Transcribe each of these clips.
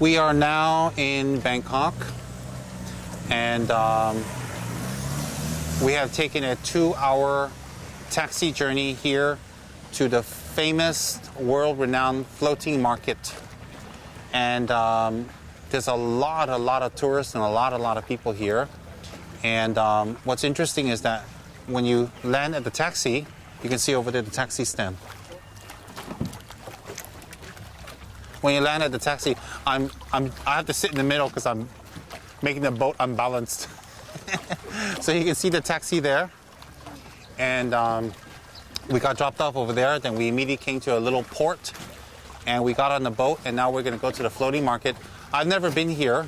We are now in Bangkok, and we have taken a 2-hour taxi journey here to the famous world-renowned floating market. And there's a lot of tourists and a lot of people here. And what's interesting is that when you land at the taxi, you can see over there the taxi stand. When you land at the taxi, I have to sit in the middle because I'm making the boat unbalanced. So you can see the taxi there. And we got dropped off over there. Then we immediately came to a little port. And we got on the boat. And now we're going to go to the floating market. I've never been here.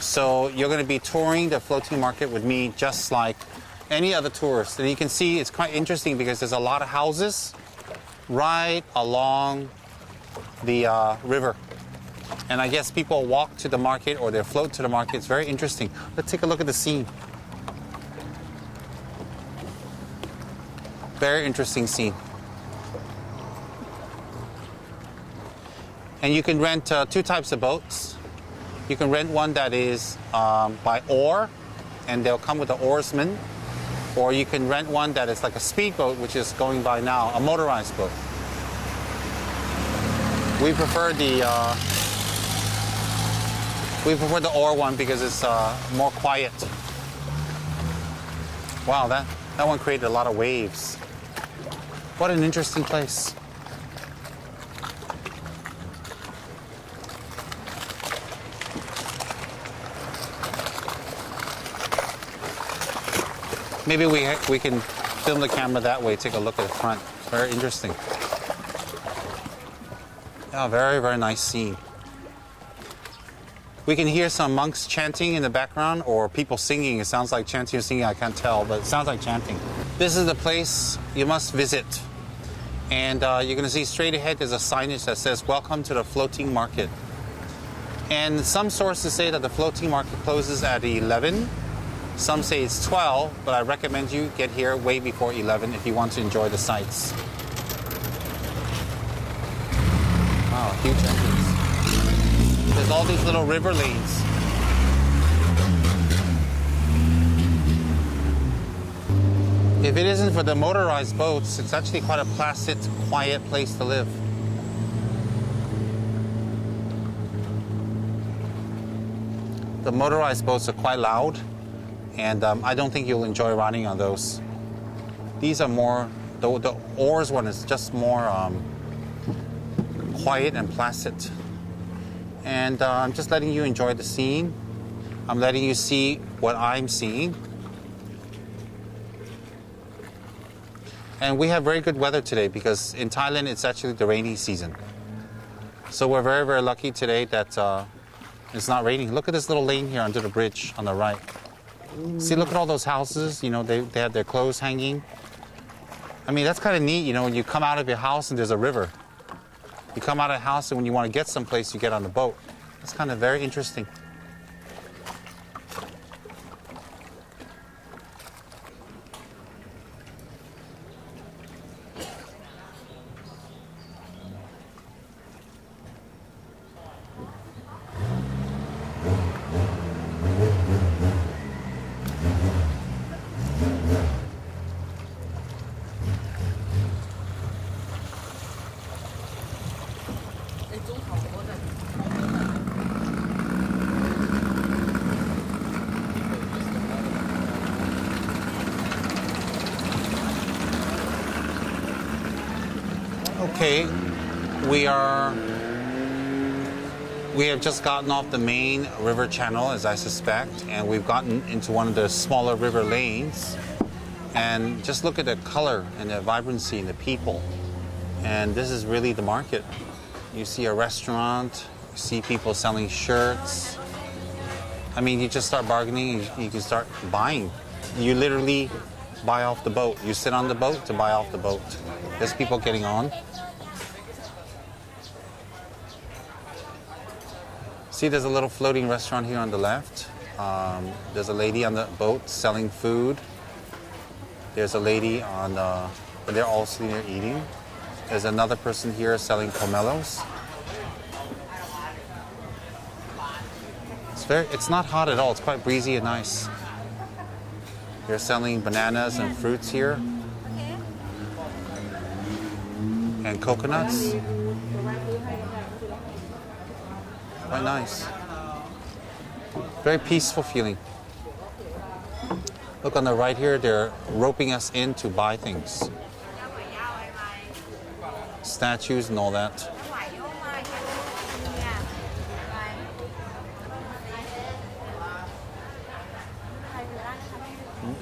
So you're going to be touring the floating market with me just like any other tourist. And you can see it's quite interesting because there's a lot of houses right along the river. And I guess people walk to the market or they float to the market. It's very interesting. Let's take a look at the scene. Very interesting scene. And you can rent 2 types of boats. You can rent one that is by oar, and they'll come with an oarsman. Or you can rent one that is like a speedboat, which is going by now, a motorized boat. We prefer the oar one because it's more quiet. Wow, that one created a lot of waves. What an interesting place. Maybe we can film the camera that way, take a look at the front. It's very interesting. Yeah, very nice scene. We can hear some monks chanting in the background or people singing. It sounds like chanting or singing, I can't tell, but it sounds like chanting. This is the place you must visit. And you're going to see straight ahead there's a signage that says, "Welcome to the floating market." And some sources say that the floating market closes at 11. Some say it's 12, but I recommend you get here way before 11 if you want to enjoy the sights. Wow, huge entrance. There's all these little river lanes. If it isn't for the motorized boats, it's actually quite a placid, quiet place to live. The motorized boats are quite loud. And I don't think you'll enjoy riding on those. These are more, the oars one is just more quiet and placid. And I'm just letting you enjoy the scene. I'm letting you see what I'm seeing. And we have very good weather today because in Thailand it's actually the rainy season. So we're very lucky today that it's not raining. Look at this little lane here under the bridge on the right. See, look at all those houses, you know, they have their clothes hanging. I mean, that's kind of neat, you know, when you come out of your house and there's a river. You come out of the house and when you want to get someplace, you get on the boat. That's kind of very interesting. Okay, we have just gotten off the main river channel, as I suspect, and we've gotten into one of the smaller river lanes. And just look at the color and the vibrancy and the people. And this is really the market. You see a restaurant, you see people selling shirts. I mean, you just start bargaining, you can start buying. You literally buy off the boat. You sit on the boat to buy off the boat. There's people getting on. See, there's a little floating restaurant here on the left. There's a lady on the boat selling food. There's a lady on they're all sitting there eating. There's another person here selling pomelos. It's not hot at all. It's quite breezy and nice. They're selling bananas and fruits here. And coconuts. Quite nice. Very peaceful feeling. Look on the right here, they're roping us in to buy things. Statues and all that.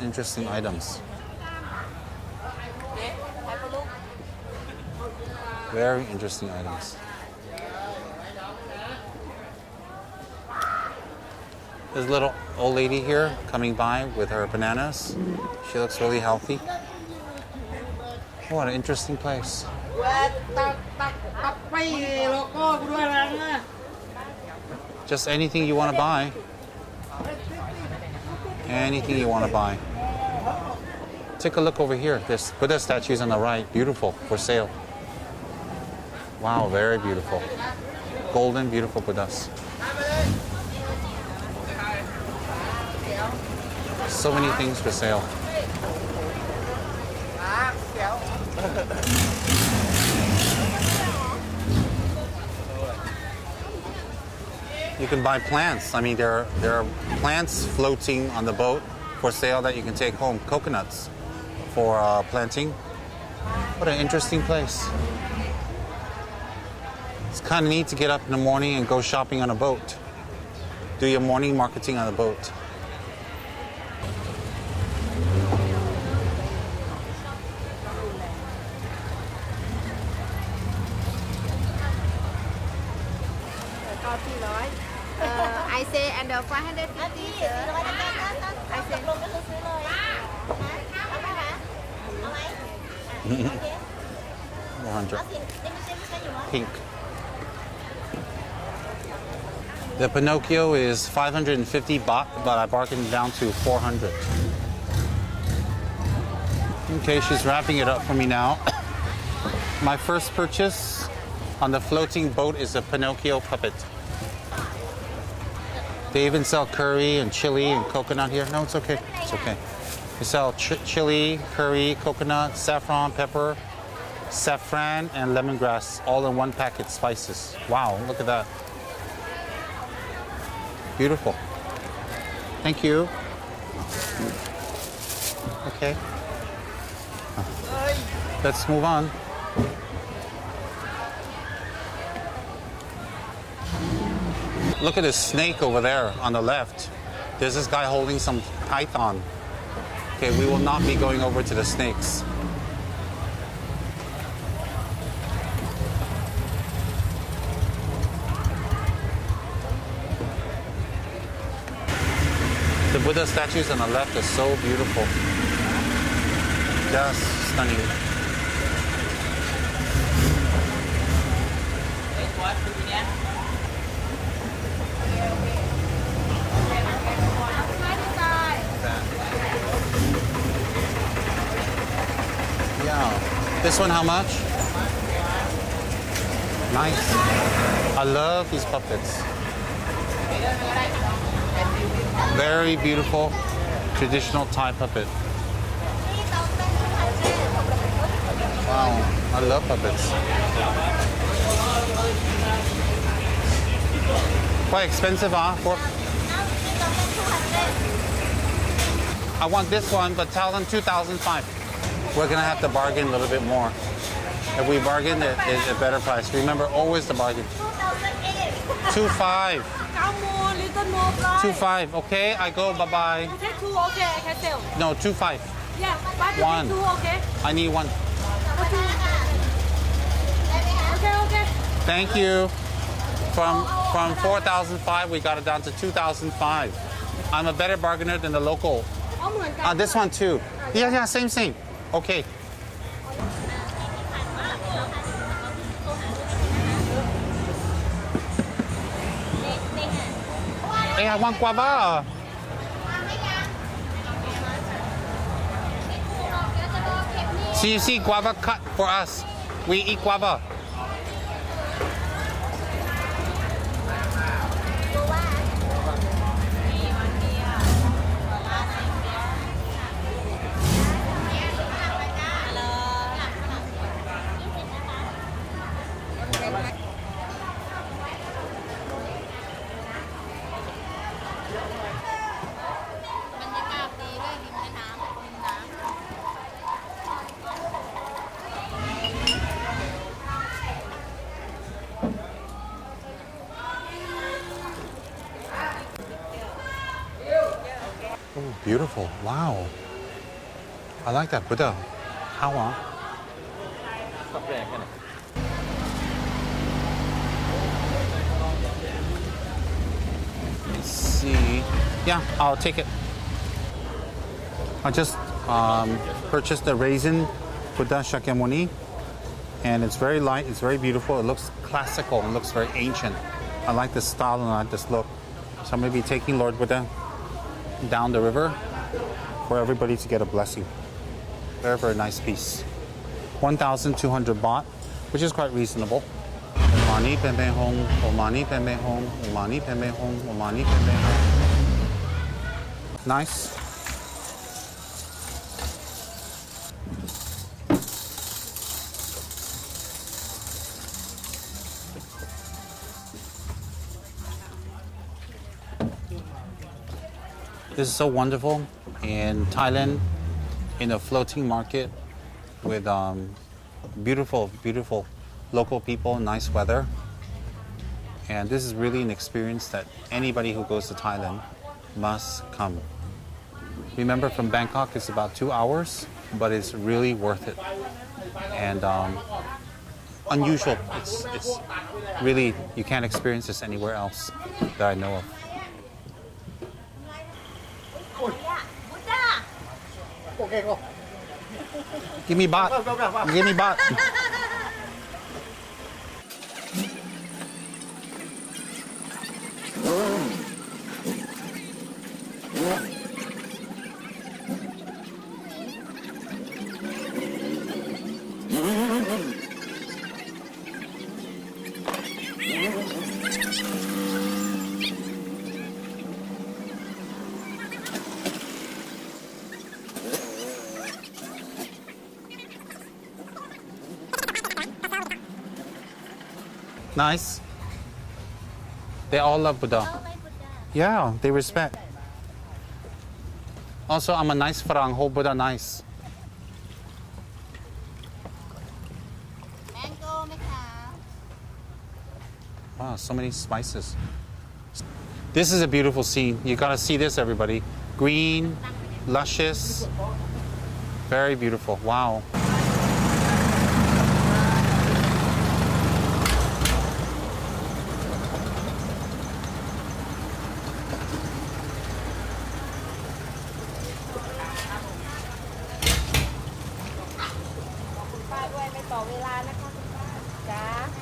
Interesting items. Very interesting items. There's a little old lady here coming by with her bananas. She looks really healthy. What an interesting place. Just anything you want to buy. Anything you want to buy. Take a look over here. There's Buddha statues on the right. Beautiful. For sale. Wow, very beautiful. Golden, beautiful Buddhas. So many things for sale. You can buy plants. I mean, there are plants floating on the boat for sale that you can take home. Coconuts for planting. What an interesting place. It's kind of neat to get up in the morning and go shopping on a boat. Do your morning marketing on a boat. I say under 550. I say 100. Pink. The Pinocchio is 550 baht, but I bargained down to 400. Okay, she's wrapping it up for me now. My first purchase on the floating boat is a Pinocchio puppet. They even sell curry and chili and coconut here. No, it's okay. It's okay. They sell chili, curry, coconut, saffron, pepper, saffron, and lemongrass, all in one packet spices. Wow, look at that. Beautiful. Thank you. Okay. Let's move on. Look at this snake over there on the left. There's this guy holding some python. Okay, we will not be going over to the snakes. The Buddha statues on the left are so beautiful. Just stunning. Yeah. This one, how much? Nice. I love these puppets. Very beautiful, traditional Thai puppet. Wow, I love puppets. Quite expensive, huh? I want this one, but tell them 2,500. We're gonna have to bargain a little bit more. If we bargain, it's a better price. Remember, always the bargain. 2,500. 2,500. Okay, I go. Bye bye. Take two, okay, I can sell. No, 2,500. Yeah, but you One. take two, okay? I need one. Okay. Thank you. From 4,500, we got it down to 2,500. I'm a better bargainer than the local. This one too. Yeah, same. Okay. Hey, I want guava. So you see guava cut for us. We eat guava. beautiful. Wow. I like that Buddha. How long? Let's see. Yeah, I'll take it. I just purchased the raisin Buddha Shakyamuni, and it's very light, it's very beautiful, it looks classical, it looks very ancient. I like this style and I like this look. So I'm going to be taking Lord Buddha down the river for everybody to get a blessing. Very, very nice piece. 1,200 baht, which is quite reasonable. Omani Pembe Hong, Omani Pembe Hong, Omani Pembe Hong, Omani Pembe Hong. Nice. This is so wonderful in Thailand, in a floating market with beautiful, beautiful local people, nice weather. And this is really an experience that anybody who goes to Thailand must come. Remember, from Bangkok, it's about 2 hours, but it's really worth it. And unusual. It's really, you can't experience this anywhere else that I know of. Give me baht. Give me baht. Nice. They all love Buddha. Yeah, they respect. Also, I'm a nice Farang, hold Buddha nice. Mango, Wow, so many spices. This is a beautiful scene. You gotta see this, everybody. Green, luscious, very beautiful. Wow.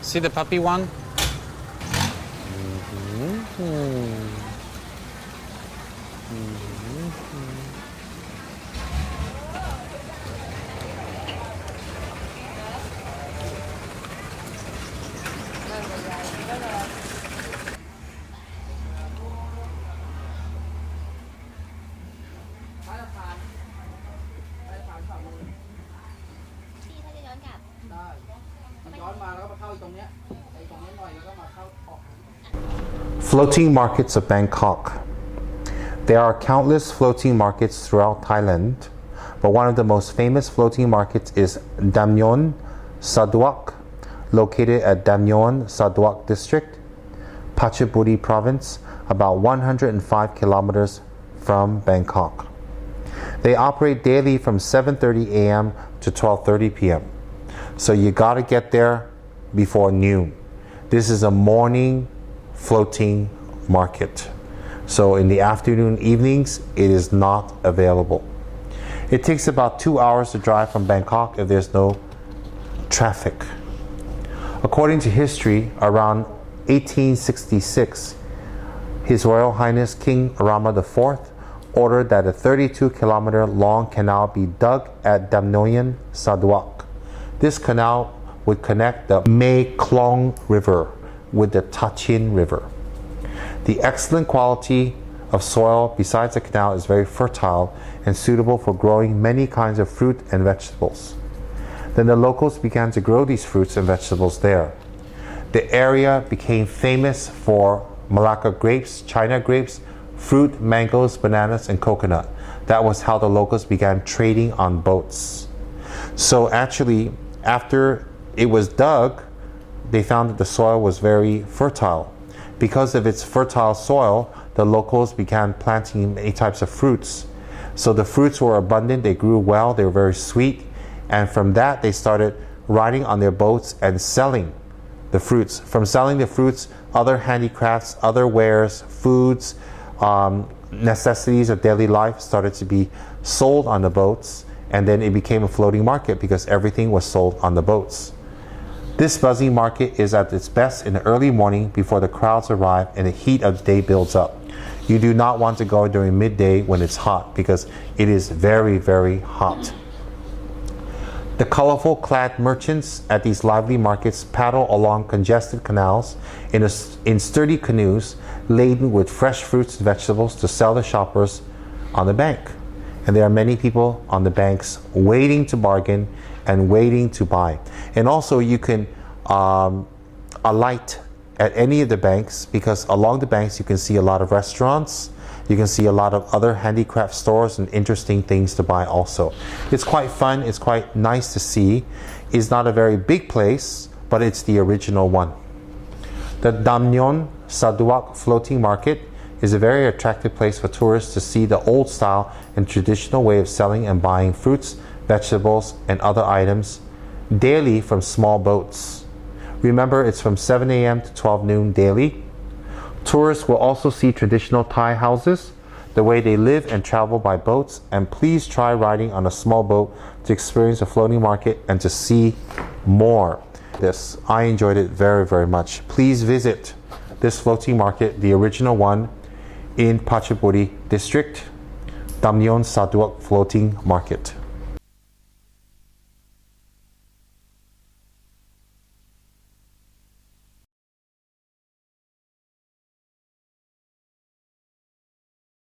See the puppy one? Floating markets of Bangkok. There are countless floating markets throughout Thailand, but one of the most famous floating markets is Damnoen Saduak, located at Damnoen Saduak District, Phetchaburi Province, about 105 kilometers from Bangkok. They operate daily from 7:30 a.m. to 12:30 p.m. So you gotta get there before noon. This is a morning floating market. So in the afternoon, evenings, it is not available. It takes about 2 hours to drive from Bangkok if there's no traffic. According to history, around 1866, His Royal Highness King Rama IV ordered that a 32-kilometer long canal be dug at Damnoen Saduak. This canal would connect the Mae Klong River with the Tachin River. The excellent quality of soil besides the canal is very fertile and suitable for growing many kinds of fruit and vegetables. Then the locals began to grow these fruits and vegetables there. The area became famous for Malacca grapes, China grapes, fruit, mangoes, bananas, and coconut. That was how the locals began trading on boats. So actually, after it was dug, they found that the soil was very fertile. Because of its fertile soil, the locals began planting many types of fruits. So the fruits were abundant, they grew well, they were very sweet, and from that they started riding on their boats and selling the fruits. From selling the fruits, other handicrafts, other wares, foods, necessities of daily life started to be sold on the boats, and then it became a floating market because everything was sold on the boats. This buzzing market is at its best in the early morning before the crowds arrive and the heat of the day builds up. You do not want to go during midday when it's hot because it is very, very hot. The colorful clad merchants at these lively markets paddle along congested canals in sturdy canoes laden with fresh fruits and vegetables to sell to shoppers on the bank. And there are many people on the banks waiting to bargain and waiting to buy. And also you can alight at any of the banks, because along the banks you can see a lot of restaurants, you can see a lot of other handicraft stores and interesting things to buy also. It's quite fun, it's quite nice to see. It's not a very big place, but it's the original one. The Damnoen Saduak Floating Market is a very attractive place for tourists to see the old style and traditional way of selling and buying fruits, vegetables, and other items daily from small boats. Remember, it's from 7 a.m. to 12 noon daily. Tourists will also see traditional Thai houses, the way they live and travel by boats, and please try riding on a small boat to experience a floating market and to see more. I enjoyed it very, very much. Please visit this floating market, the original one, in Pachapuri district, Damnoen Saduak Floating Market.